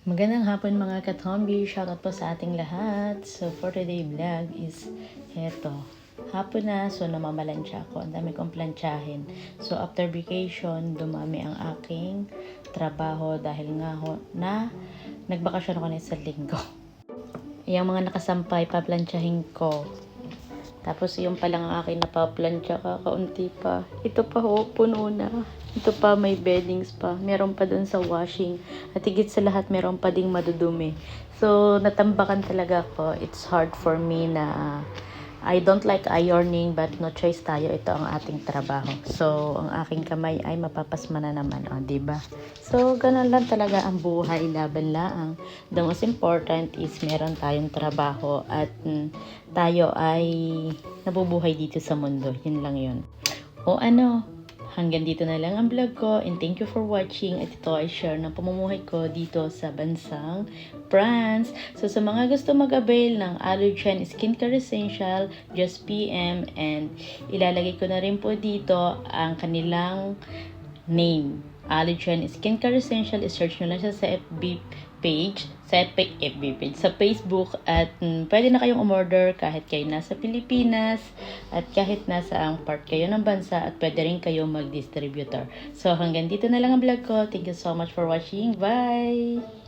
Magandang hapon mga katombi, shoutout po sa ating lahat. So for today vlog is heto. Hapon na, so namamalansya ako. Ang dami kong plantsahin. So after vacation, dumami ang aking trabaho dahil nga na nagbakasyon ako na sa linggo. Yung mga nakasampay, paplantsahin ko. Tapos yung pa lang ang aking napaplantsa, kakaunti pa. Ito pa ho, puno na. Ito pa, may beddings pa. Meron pa dun sa washing. At higit sa lahat, meron pa ding madudumi. So, natambakan talaga ako. It's hard for me na I don't like ironing, but no choice tayo. Ito ang ating trabaho. So, ang aking kamay ay mapapasma na naman. O, diba? So, ganun lang talaga ang buhay, laban laang. The most important is meron tayong trabaho at tayo ay nabubuhay dito sa mundo. Yun lang yun. O ano, hanggang dito na lang ang vlog ko and thank you for watching. At ito ay share ng pamumuhay ko dito sa bansang France. So sa mga gusto mag-avail ng Allergen Skincare Essential, just PM and ilalagay ko na rin po dito ang kanilang name. Allergen Skincare Essential, search nyo lang siya sa FB page, sa Facebook at pwede na kayong umorder kahit kayo nasa Pilipinas at kahit nasa ang part kayo ng bansa at pwede rin kayo mag-distributor. So hanggang dito na lang ang vlog ko. Thank you so much for watching. Bye!